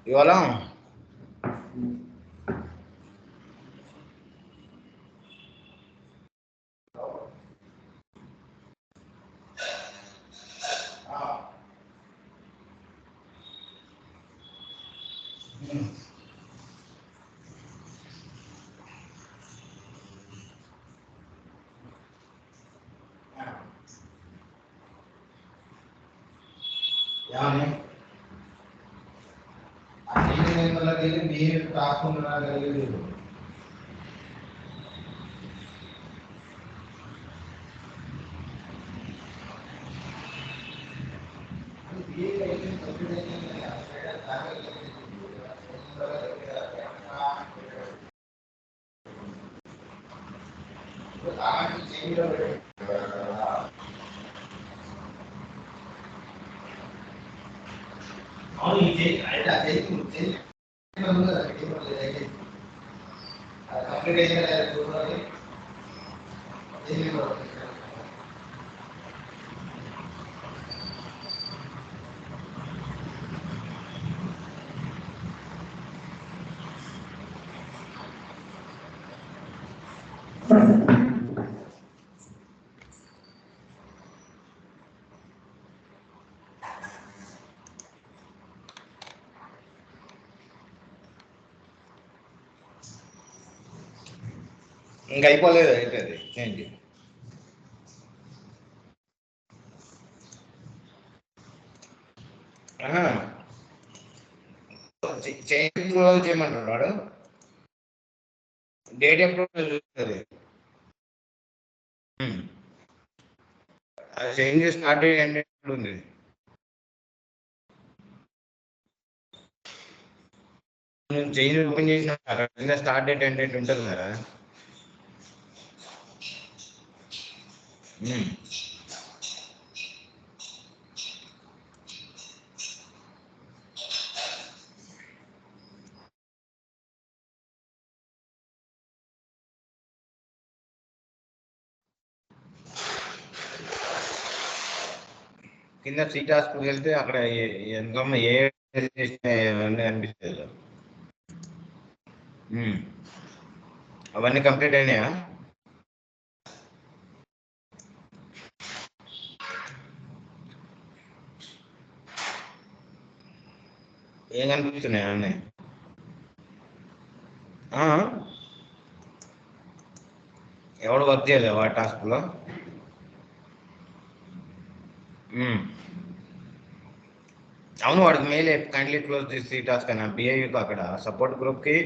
ఇవాళ బిహేవియర్ కాకుండా కలిగేది ఇంకా అయిపోలేదు అయితే అది చేంజ్ చేంజ్ చేయమంటాడు వాడు డేట్ ఎప్పుడు చూస్తుంది చేంజ్ స్టార్ట్ ఎండ్ ఉంది చేంజ్ ఓపెన్ చేసిన స్టార్ట్ డేట్ ఎండ్ డేట్ ఉంటుంది కదా కింద సీటాస్కి వెళ్తే అక్కడ ఎంతో అనిపిస్తుంది అవన్నీ కంప్లీట్ అయినాయా ఏం కనిపిస్తున్నాయా అన్నీ ఎవడు వర్క్ చేయలేవా టాస్క్లో అవును వాడికి mail kindly close this task అని బిఐకి అక్కడ సపోర్ట్ గ్రూప్కి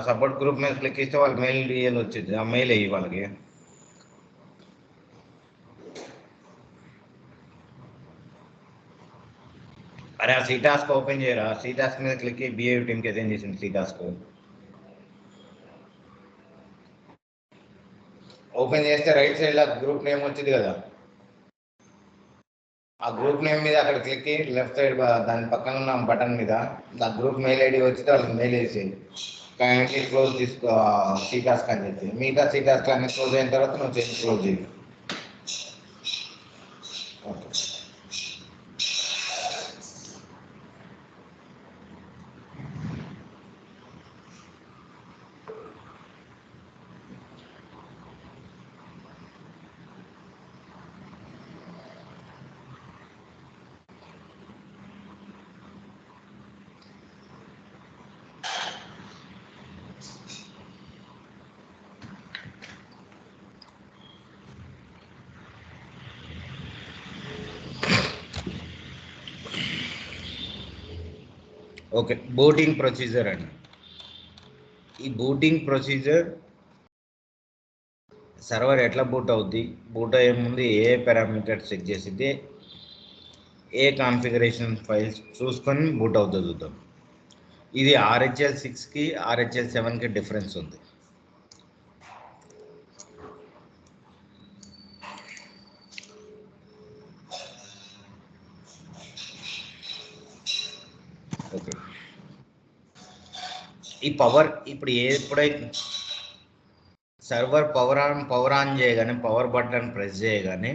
సపోర్ట్ గ్రూప్ మీద క్లిక్ ఇస్తే వాళ్ళకి మెయిల్ డిఎల్ వచ్చింది ఆ మెయిల్ అయ్యి వాళ్ళకి అరే ఆ టాస్క్ ఓపెన్ చేయరా టాస్క్ మీద క్లిక్ బిఐ టీమ్కి అదేం చేసింది టాస్క్ ఓపెన్ చేస్తే రైట్ సైడ్ లో గ్రూప్ నేమ్ వచ్చింది కదా ఆ గ్రూప్ నేమ్ మీద అక్కడ క్లిక్ లెఫ్ట్ సైడ్ దాని పక్కన ఉన్న బటన్ మీద ఆ గ్రూప్ మెయిల్ ఐడి వచ్చితే వాళ్ళకి మెయిల్ వేసేది కైండ్లీ క్లోజ్ తీసుకో టాస్క్ అని చెప్పి మిగతా టాస్క్ అన్ని క్లోజ్ అయిన తర్వాత నువ్వు క్లోజ్ చేయి ఓకే బూటింగ్ ప్రొసీజర్ అండి ఈ బూటింగ్ ప్రొసీజర్ సర్వర్ ఎట్లా బూట్ అవుద్ది బూట్ అయ్యే ముందు ఏ పారామీటర్స్ చెక్ చేసిద్ది ఏ కాన్ఫిగరేషన్ ఫైల్స్ చూసుకొని బూట్ అవుతుంది చూద్దాం ఇది RHEL 6కి RHEL 7కి డిఫరెన్స్ ఉంది ఓకే ఈ పవర్ ఇప్పుడు ఎప్పుడైతే సర్వర్ పవర్ ఆన్ చేయగానే పవర్ బటన్ ప్రెస్ చేయగానే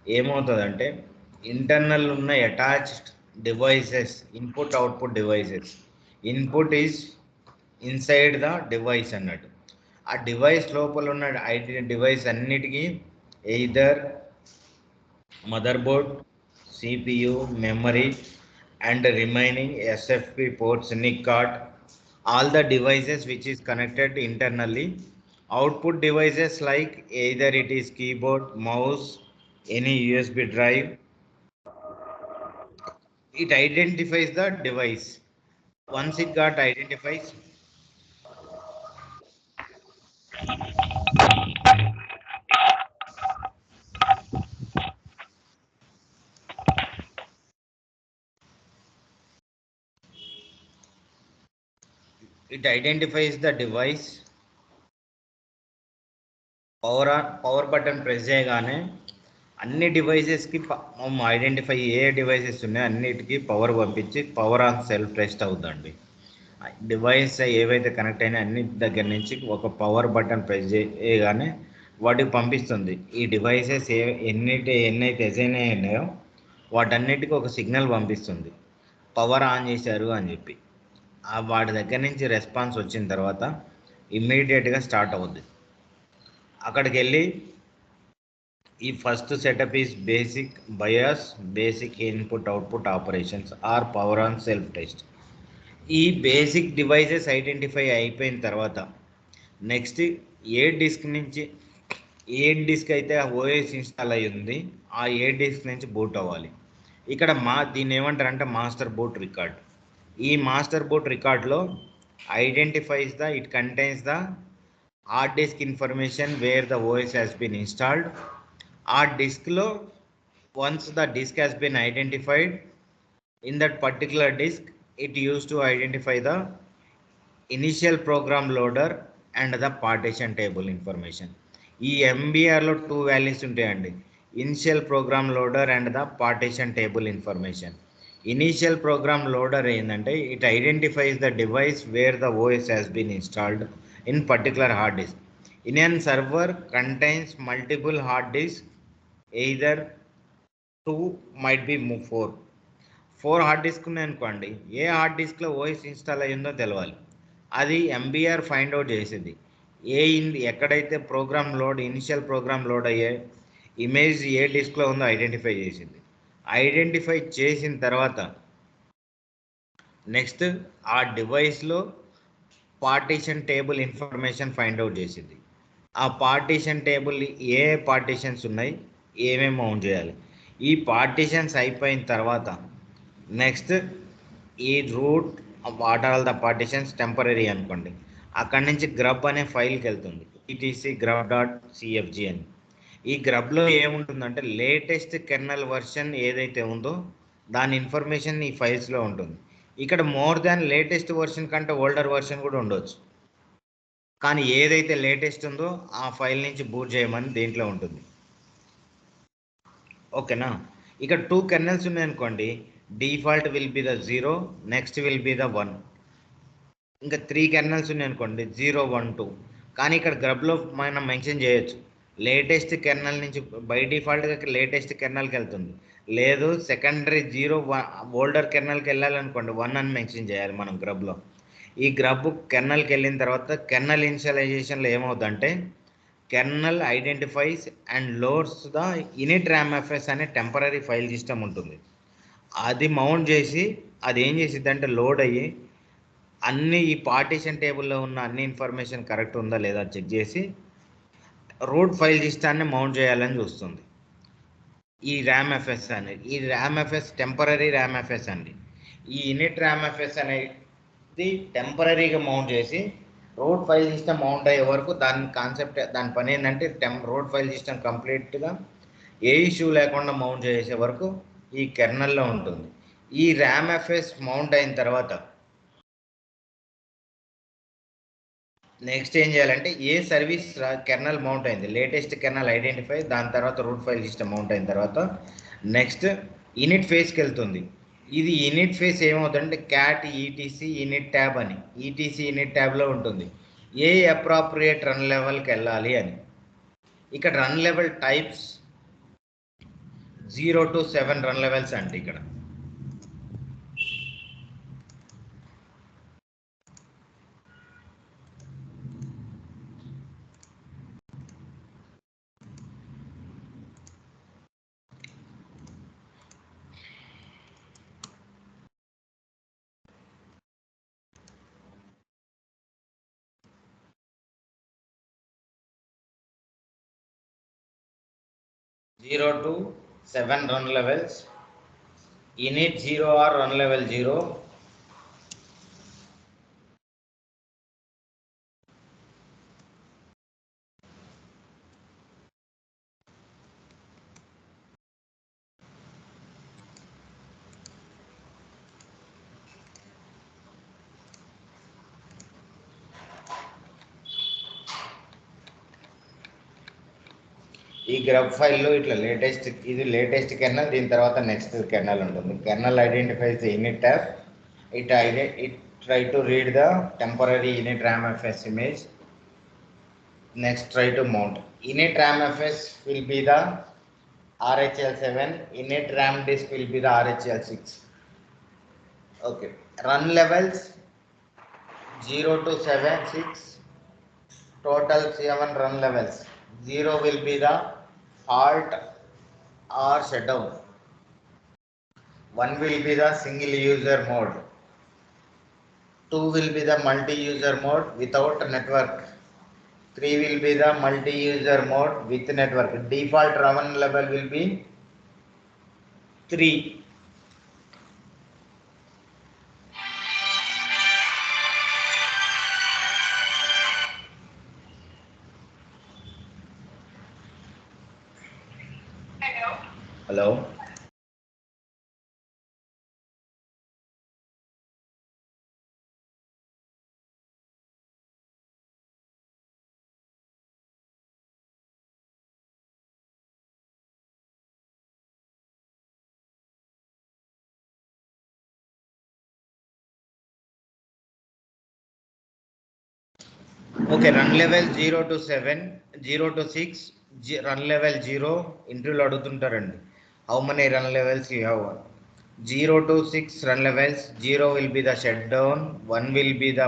ఏమవుతుందంటే ఇంటర్నల్ ఉన్న attached devices, input output devices. Input is inside the device అన్నట్టు. ఆ డివైస్ లోపల ఉన్న డివైస్ అన్నిటికీ either motherboard, CPU, memory, and remaining SFP ports, NIC card, all the devices which is connected internally. Output devices like either it is keyboard, mouse, any USB drive. It identifies the device. Once it got identifies, it identifies the device. Power button press చేయగానే అన్ని డివైసెస్కి identify ఏ devices ఉన్నాయో అన్నిటికీ power పంపించి power on self test అవుతుందండి. Device ఏవైతే connect అయినా అన్ని దగ్గర నుంచి ఒక పవర్ బటన్ ప్రెస్ చేయగానే వాటికి పంపిస్తుంది. ఈ డివైసెస్ ఎన్నైతే అసైన్ ఉన్నాయో వాటన్నిటికీ ఒక సిగ్నల్ పంపిస్తుంది, పవర్ ఆన్ చేశారు అని చెప్పి. వాటి దగ్గర నుంచి రెస్పాన్స్ వచ్చిన తర్వాత ఇమ్మీడియట్గా స్టార్ట్ అవుద్ది. అక్కడికి వెళ్ళి ఈ first setup is basic BIOS, basic input output operations or power on self test. ఈ బేసిక్ డివైసెస్ ఐడెంటిఫై అయిపోయిన తర్వాత నెక్స్ట్ ఏ డిస్క్ నుంచి ఏ డిస్క్ అయితే ఓఎస్ ఇన్స్టాల్ అయ్యి ఉంది ఆ ఏ డిస్క్ నుంచి బూట్ అవ్వాలి. ఇక్కడ దీన్ని ఏమంటారంటే మాస్టర్ బూట్ రికార్డ్. ఈ మాస్టర్ బూట్ రికార్డ్లో identifies it contains the hard disk information where the OS has been installed. Our disk lo, once the disk has been identified in that particular disk, it used to identify the initial program loader and the partition table information. ఈ ఎంబీఆర్లో 2 values ఉంటాయండి, initial program loader and the partition table information. Initial program loader ఏంటంటే it identifies the device where the OS has been installed in particular hard disk. In a server contains multiple hard disk, either 2 might be 4 hard disk ఉన్నాయనుకోండి, ఏ hard డిస్క్లో OS install అయ్యిందో తెలవాలి. అది MBR find out చేసేది. ఎక్కడైతే program load initial program load అయ్యే image ఏ డిస్క్లో ఉందో ఐడెంటిఫై చేసింది. ఐడెంటిఫై చేసిన తర్వాత నెక్స్ట్ ఆ డివైస్లో partition table information find out చేసింది. ఆ పార్టీషన్ టేబుల్ ఏ పార్టీషన్స్ ఉన్నాయి, ఏమేమి మౌంట్ చేయాలి. ఈ పార్టీషన్స్ అయిపోయిన తర్వాత నెక్స్ట్ ఈ root what are the partitions temporary అనుకోండి, అక్కడి నుంచి గ్రబ్ అనే ఫైల్కి వెళ్తుంది, ఈటీసీ గ్రబ్ డాట్ సిఎఫ్జి అని. ఈ గ్రబ్లో ఏముంటుందంటే లేటెస్ట్ కెర్నల్ వర్షన్ ఏదైతే ఉందో దాని ఇన్ఫర్మేషన్ ఈ ఫైల్స్లో ఉంటుంది. ఇక్కడ మోర్ దాన్ లేటెస్ట్ వర్షన్ కంటే ఓల్డర్ వర్షన్ కూడా ఉండొచ్చు, కానీ ఏదైతే లేటెస్ట్ ఉందో ఆ ఫైల్ నుంచి బూట్ చేయమని దీంట్లో ఉంటుంది. ఓకేనా. ఇక్కడ 2 కెర్నల్స్ ఉన్నాయనుకోండి, default will be the 0, next will be the 1. ఇంకా 3 కెర్నల్స్ ఉన్నాయనుకోండి, 0, 1, 2. కానీ ఇక్కడ గ్రబ్లో మనం మెన్షన్ చేయొచ్చు లేటెస్ట్ కెర్నల్ నుంచి, బై డిఫాల్ట్గా లేటెస్ట్ కెర్నల్కి వెళ్తుంది. లేదు సెకండరీ 0, 1 ఓల్డర్ కెర్నల్కి వెళ్ళాలనుకోండి 1 అని మెన్షన్ చేయాలి మనం గ్రబ్లో. ఈ గ్రబ్ కెర్నల్కి వెళ్ళిన తర్వాత కెర్నల్ ఇనిషియలైజేషన్లో ఏమవుతుందంటే kernel identifies and loads the initramfs అనే టెంపరీ ఫైల్ సిస్టమ్ ఉంటుంది. అది మౌంట్ చేసి అది ఏం చేసిద్దంటే లోడ్ అయ్యి అన్ని ఈ పార్టీషన్ టేబుల్లో ఉన్న అన్ని ఇన్ఫర్మేషన్ కరెక్ట్ ఉందా లేదా చెక్ చేసి రూట్ ఫైల్ సిస్టాన్ని మౌంట్ చేయాలని చూస్తుంది. ఈ ర్యామ్ఎఫ్ఎస్ అనేది, ఈ ర్యామ్ఎఫ్ఎస్ టెంపరీ ర్యామ్ఎఫ్ఎస్ అండి. ఈ ఇనిట్ ర్యామ్ఎఫ్ఎస్ అనేది టెంపరీగా మౌంట్ చేసి రూట్ ఫైల్ సిస్టమ్ మౌంట్ అయ్యే వరకు దాని కాన్సెప్ట్, దాని పని ఏంటంటే రూట్ ఫైల్ సిస్టమ్ కంప్లీట్గా ఏ ఇష్యూ లేకుండా మౌంట్ చేసే వరకు ఈ కెర్నల్లో ఉంటుంది. ఈ ర్యామ్ఎఫ్ఎస్ మౌంట్ అయిన తర్వాత నెక్స్ట్ ఏం చేయాలంటే ఏ సర్వీస్ కెర్నల్ మౌంట్ అయింది, లేటెస్ట్ కెర్నల్ ఐడెంటిఫై, దాని తర్వాత రూట్ ఫైల్ సిస్టమ్ మౌంట్ అయిన తర్వాత నెక్స్ట్ ఇనిట్ ఫేస్కి వెళ్తుంది. ఇది ఇనిట్ ఫేస్ ఏమవుతుందంటే క్యాట్ ఈటీసీ ఇనిట్ ట్యాబ్ అని, ఈటీసీ ఇనిట్ ట్యాబ్లో ఉంటుంది ఏ అప్రాప్రియేట్ రన్ లెవెల్కి వెళ్ళాలి అని. ఇక్కడ run level types 0 to 7 run levels అంటే ఇక్కడ 0 to 7 run levels, init 0 or run level 0, ఈ గ్రబ్ ఫైల్లో ఇట్లా లేటెస్ట్ కెర్నల్, దీని తర్వాత నెక్స్ట్ కెర్నల్ ఉంటుంది. Kernel identifies the in it tab, it try to read the temporary in it ram fs image, next try to mount. Init ram fs will be the RHL7, init ram disk will be the RHL6. Okay, run levels 0 to 7, 6, total 7 run levels. 0 will be the halt or shutdown. 1 will be the single user mode. 2 will be the multi-user mode without network. 3 will be the multi-user mode with network. Default run level will be 3. Hello. Okay, run level 0 to 7, 0 to 6, run level 0 interview aduguntarandi. How many run levels you have? 0 to 6 run levels. 0 will be the shutdown, 1 will be the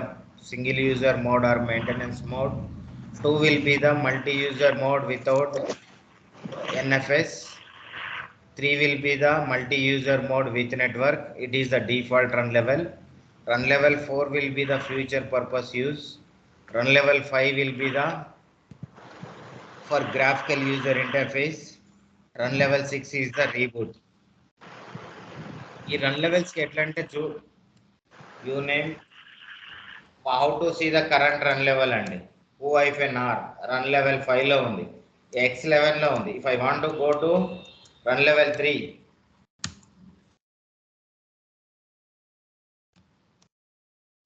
single user mode or maintenance mode, 2 will be the multi-user mode without NFS, 3 will be the multi-user mode with network. It is the default run level. Run level 4 will be the future purpose use. Run level 5 will be the for graphical user interface. Run level 6 is the reboot. ఈ run లెవెల్స్కి ఎట్లా అంటే uname how to see the current run level అండి. O-R run level 5లో ఉంది, X11లో ఉంది. If I want to go to run level 3,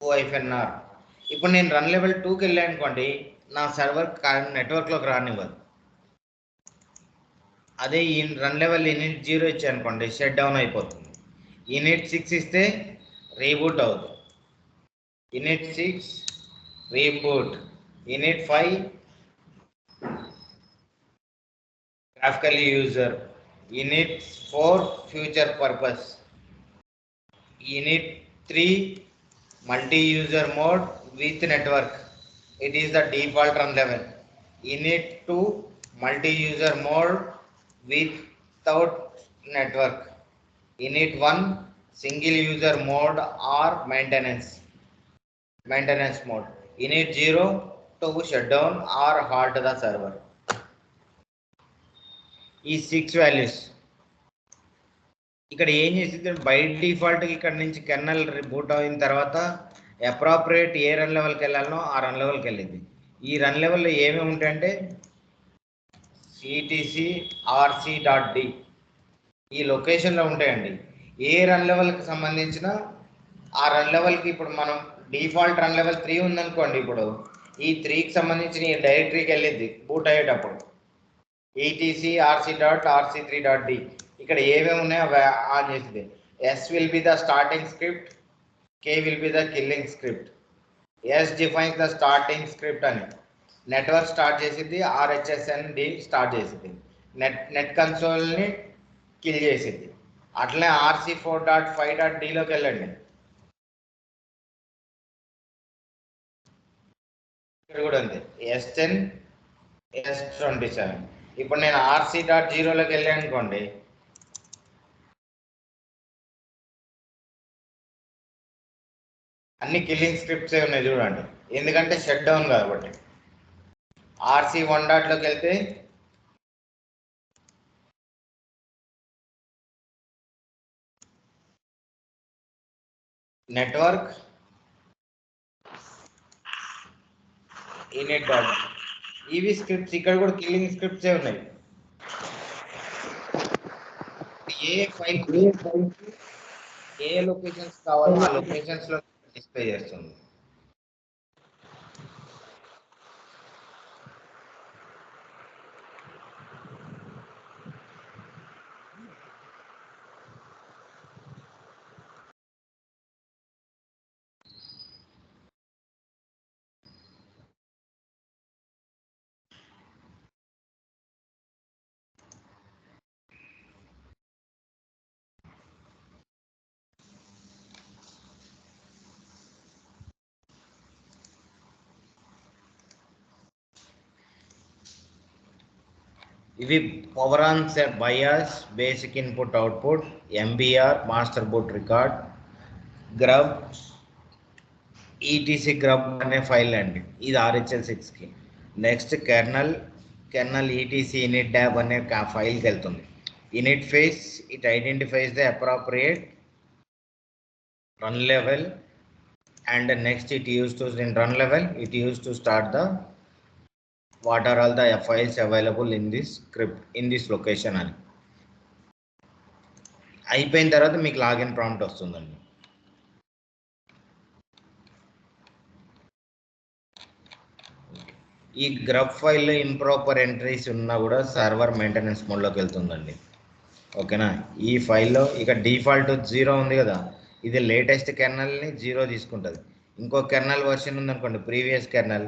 O-R. ఇప్పుడు నేను రన్ లెవెల్ 2కి వెళ్ళాను అనుకోండి, నా సర్వర్ నెట్వర్క్లోకి రానివ్వదు. అదే ఈ రన్ లెవెల్ ఇనిట్ 0 ఇచ్చాను అనుకోండి, షట్ డౌన్ అయిపోతుంది. ఇనిట్ 6 ఇస్తే రీబూట్ అవుతుంది. init 6 reboot, init 5 graphical user, init 4 future purpose, init 3 multi-user mode with network. It is the default run level. Init 2 multi-user mode without network. Init 1 single user mode or maintenance mode. Init 0 to shutdown or halt the server. ఈ 6 values ఇక్కడ ఏం చేసింది, by default ఇక్కడ నుంచి kernel boot అయిన తర్వాత appropriate ఏ run లెవెల్కి వెళ్ళాలనో ఆ రన్ లెవెల్కి వెళ్ళింది. ఈ రన్ లెవెల్లో ఏమేమి ఉంటాయంటే ctc.rc.d ఈ లొకేషన్లో ఉంటాయండి. ఏ రన్ లెవెల్కి సంబంధించిన ఆ రన్ లెవెల్కి ఇప్పుడు మనం డిఫాల్ట్ రన్ లెవెల్ 3 ఉందనుకోండి, ఇప్పుడు ఈ 3కి సంబంధించిన ఈ డైరెక్టరీకి వెళ్ళింది బూట్ అయ్యేటప్పుడు. etc.rc.rc3.d ఇక్కడ ఏమేమి ఉన్నాయో అవి ఆన్ చేసింది. S will be the starting script, K will be the killing script. S defines the starting script అని నెట్వర్క్ స్టార్ట్ చేసింది, RHSND స్టార్ట్ చేసింది, నెట్ కన్సోల్ని కిల్ చేసింది. అట్లనే RC4.5.dలోకి వెళ్ళండి, ఇక్కడ కూడా ఉంది S10 S27. ఇప్పుడు నేను RC.0లోకి వెళ్ళాను అనుకోండి, అన్ని కిల్లింగ్ స్క్రిప్ట్స్ ఉన్నాయి చూడండి, ఎందుకంటే షట్ డౌన్ కాబట్టి. RC1.లోకి వెళ్తే నెట్వర్క్ ఇనిట్ డాట్ ఇవి స్క్రిప్ట్స్ ఇక్కడ కూడా కిల్లింగ్ స్క్రిప్ట్సే ఉన్నాయి. ఏ ఫైల్ ఏ లొకేషన్స్ కావాలో ఆ లొకేషన్స్ లో డిస్ప్లే చేస్తుంది. ఇవి power on BIOS, basic input output, MBR, master board record, grub, ETC grub అనే ఫైల్ అండి. ఇది RHL6కి. Next kernel ETC inittab అనే ఫైల్కి వెళ్తుంది. Init phase it identifies the appropriate run level and next it used to in run level it used to start the what are all the files available in this script in this location అని అయిపోయిన తర్వాత మీకు login prompt వస్తుందండి. ఈ GRUB ఫైల్లో improper entries ఉన్నా కూడా server maintenance మోడ్లోకి వెళ్తుందండి. ఓకేనా. ఈ ఫైల్లో ఇక డిఫాల్ట్ 0 ఉంది కదా, ఇది లేటెస్ట్ కెర్నల్ని 0 తీసుకుంటుంది. ఇంకో కెర్నల్ వర్షన్ ఉందనుకోండి, ప్రీవియస్ కెర్నల్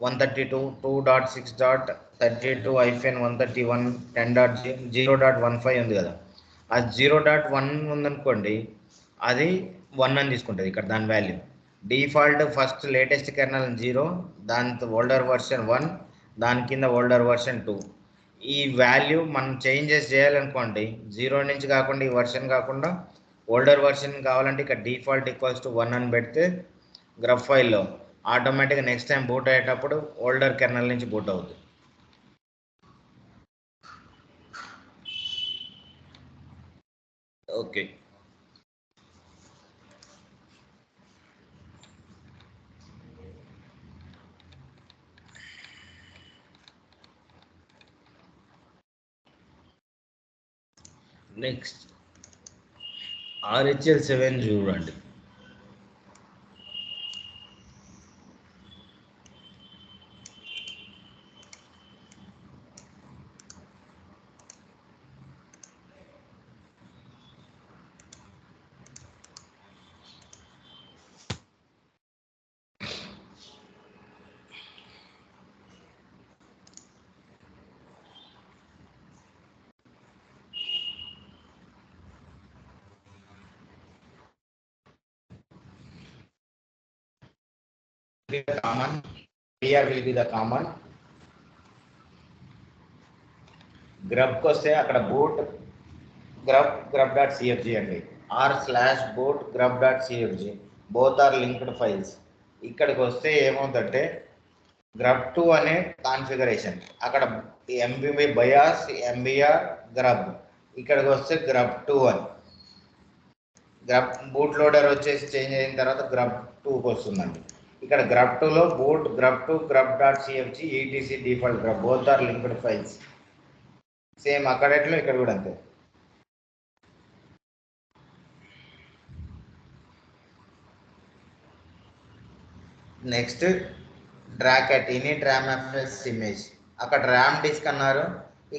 132.2.6.32-131 10.0.15 ఉంది కదా, ఆ 0.1 ఉందనుకోండి, అది 1 అని తీసుకుంటుంది ఇక్కడ దాని value. Default first latest kernel 0, దాని ఓల్డర్ వర్షన్ 1, దాని కింద ఓల్డర్ వర్షన్ 2. ఈ వాల్యూ మనం చేంజెస్ చేయాలనుకోండి, 0 నుంచి కాకుండా ఈ వర్షన్ కాకుండా ఓల్డర్ వర్షన్ కావాలంటే ఇక్కడ డిఫాల్ట్ ఈక్వల్స్ టు 1 అని పెడితే గ్రబ్ ఫైల్లో ఆటోమేటిక్గా నెక్స్ట్ టైం బూట్ అయ్యేటప్పుడు ఓల్డర్ కెర్నల్ నుంచి బూట్ అవుతుంది. ఓకే. నెక్స్ట్ RHL7 చూడండి. common here will be the common గ్రబ్కి వస్తే అక్కడ బూట్ grub.cfg అండి, r/boot grub.cfg both are linked files. ఇక్కడికి వస్తే ఏమవుతుందంటే grub2 అనే కాన్ఫిగరేషన్, అక్కడ ఎంబీబీ బయాస్, ఎంబీఆర్, గ్రబ్. ఇక్కడికి వస్తే grub2 అని, గ్రబ్ బూట్ లోడర్ వచ్చేసి చేంజ్ అయిన తర్వాత grub2కి వస్తుందండి. ఇక్కడ grub2లో boot grub2 grub.cfg ETC default grub both are linked files. Same అక్కడ ఎట్లా ఇక్కడ కూడా అంతే. Next dracut init ram FS image, అక్కడ ర్యామ్ డిస్క్ అన్నారు,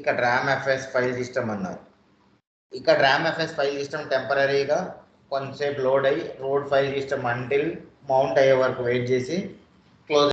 ఇక్కడ ర్యామ్ ఎఫ్ఎస్ ఫైల్ సిస్టమ్ అన్నారు. ఇక్కడ ర్యామ్ ఎఫ్ఎస్ ఫైల్ సిస్టమ్ టెంపరీగా కొంతసేపు లోడ్ అయ్యి road file system until mount అయ్యే వరకు వెయిట్ చేసి క్లోజ్